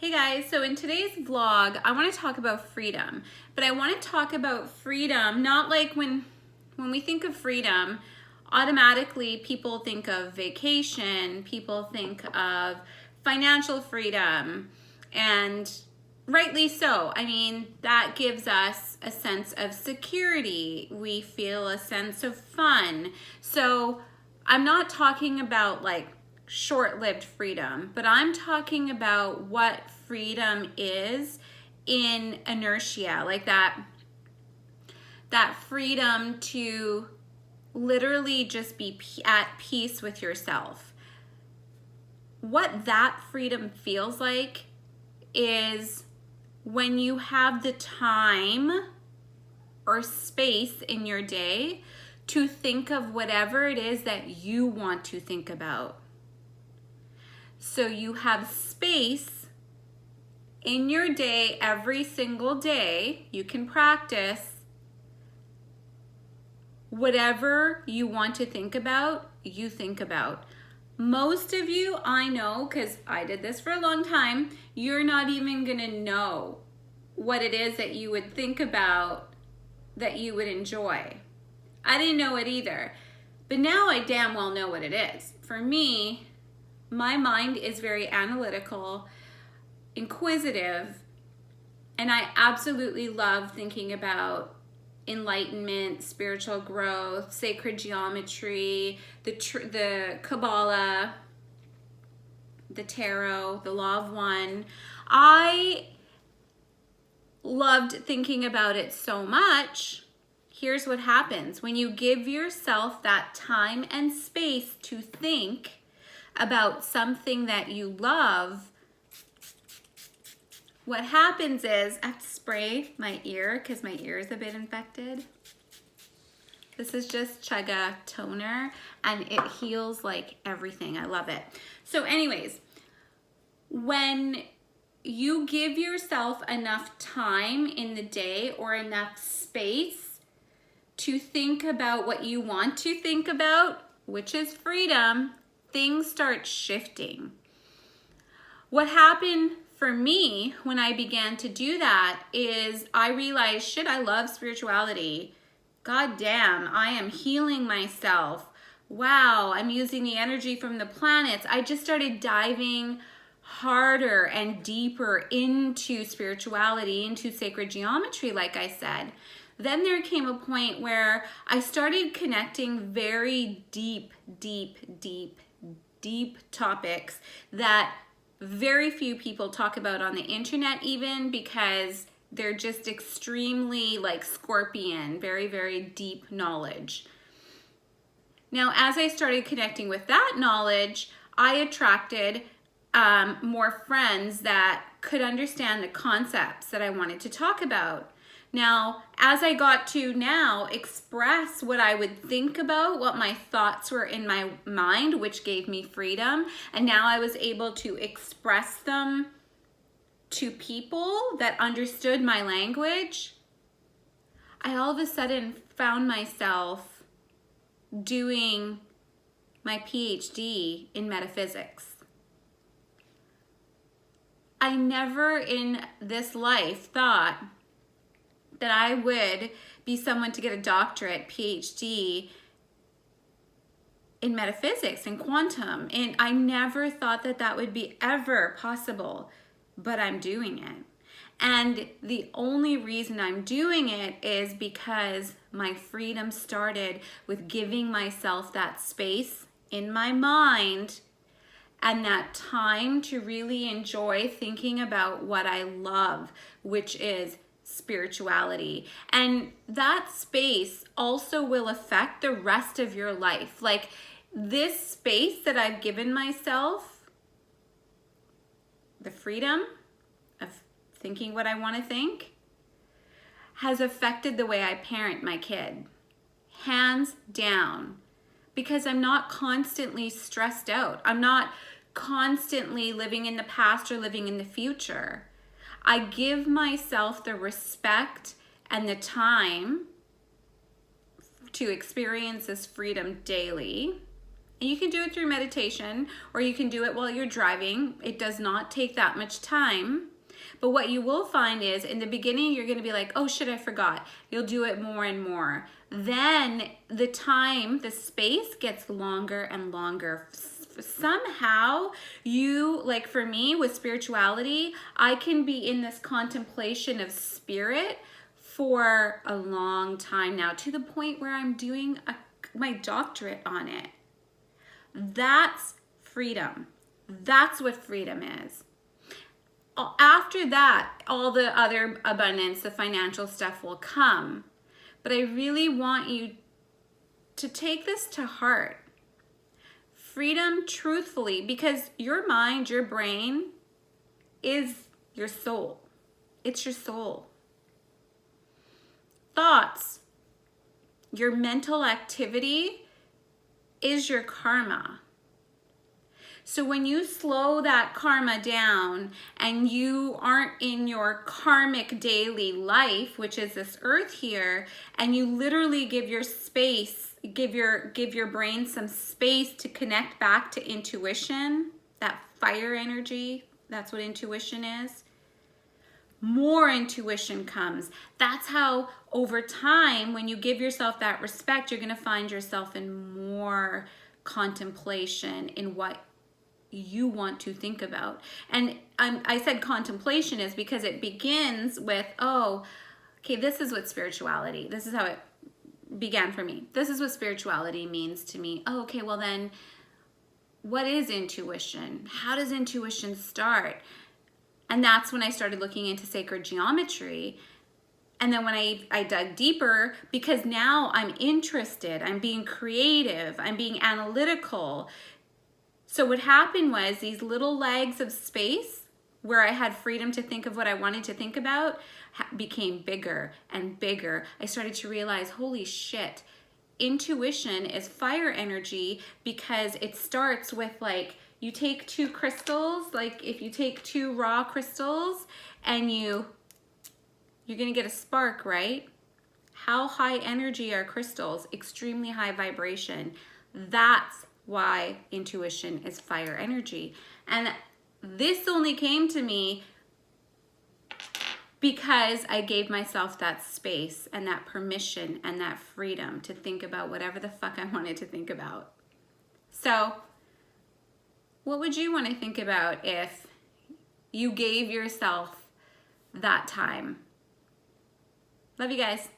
Hey guys, so in today's vlog, I want to talk about freedom, but I want to talk about freedom not like when we think of freedom, automatically people think of vacation, people think of financial freedom, and rightly so. I mean, that gives us a sense of security. We feel a sense of fun. So I'm not talking about like short-lived freedom, but I'm talking about what freedom is in inertia, like that freedom to literally just be at peace with yourself. What that freedom feels like is when you have the time or space in your day to think of whatever it is that you want to think about. So you have space in your day every single day. You can practice whatever you want to think about, you think about. Most of you, I know, because I did this for a long time, you're not even gonna know what it is that you would think about that you would enjoy. I didn't know it either, but now I damn well know what it is. For me, my mind is very analytical, inquisitive, and I absolutely love thinking about enlightenment, spiritual growth, sacred geometry, the Kabbalah, the tarot, the law of one. I loved thinking about it so much. Here's what happens when you give yourself that time and space to think about something that you love. What happens is, I have to spray my ear because my ear is a bit infected. This is just Chaga toner and it heals like everything. I love it. So anyways, when you give yourself enough time in the day or enough space to think about what you want to think about, which is freedom, things start shifting. What happened for me when I began to do that is I realized, shit, I love spirituality. God damn, I am healing myself. Wow, I'm using the energy from the planets. I just started diving harder and deeper into spirituality, into sacred geometry, like I said. Then there came a point where I started connecting very deep topics that very few people talk about on the internet, even because they're just extremely like Scorpion, very deep knowledge. Now, as I started connecting with that knowledge, I attracted more friends that could understand the concepts that I wanted to talk about. Now, as I got to now express what I would think about, what my thoughts were in my mind, which gave me freedom, and now I was able to express them to people that understood my language, I all of a sudden found myself doing my PhD in metaphysics. I never in this life thought that I would be someone to get a doctorate, PhD in metaphysics and quantum. And I never thought that that would be ever possible, but I'm doing it. And the only reason I'm doing it is because my freedom started with giving myself that space in my mind and that time to really enjoy thinking about what I love, which is spirituality. And that space also will affect the rest of your life. Like this space that I've given myself, the freedom of thinking what I want to think, has affected the way I parent my kid. Hands down. Because I'm not constantly stressed out. I'm not constantly living in the past or living in the future. I give myself the respect and the time to experience this freedom daily. And you can do it through meditation, or you can do it while you're driving. It does not take that much time. But what you will find is in the beginning, you're going to be like, oh shit, I forgot. You'll do it more and more. Then the time, the space gets longer and longer. Somehow you, like for me with spirituality, I can be in this contemplation of spirit for a long time now, to the point where I'm doing my doctorate on it. That's freedom. That's what freedom is. After that, all the other abundance, the financial stuff will come. But I really want you to take this to heart. Freedom, truthfully, because your mind, your brain is your soul. It's your soul. Thoughts, your mental activity is your karma. So when you slow that karma down and you aren't in your karmic daily life, which is this earth here, and you literally give your space, give your brain some space to connect back to intuition, that fire energy, that's what intuition is. More intuition comes. That's how over time, when you give yourself that respect, you're going to find yourself in more contemplation in what you want to think about. And I said contemplation is because it begins with, oh, okay, this is what spirituality, this is how it began for me. This is what spirituality means to me. Oh, okay, well then, what is intuition? How does intuition start? And that's when I started looking into sacred geometry. And then when I dug deeper, because now I'm interested, I'm being creative, I'm being analytical. So what happened was these little legs of space where I had freedom to think of what I wanted to think about became bigger and bigger. I started to realize, holy shit, intuition is fire energy, because it starts with, like, you take two crystals, like if you take two raw crystals and you're gonna get a spark, right? How high energy are crystals? Extremely high vibration. That's why intuition is fire energy. And this only came to me because I gave myself that space and that permission and that freedom to think about whatever the fuck I wanted to think about. So, what would you want to think about if you gave yourself that time? Love you guys.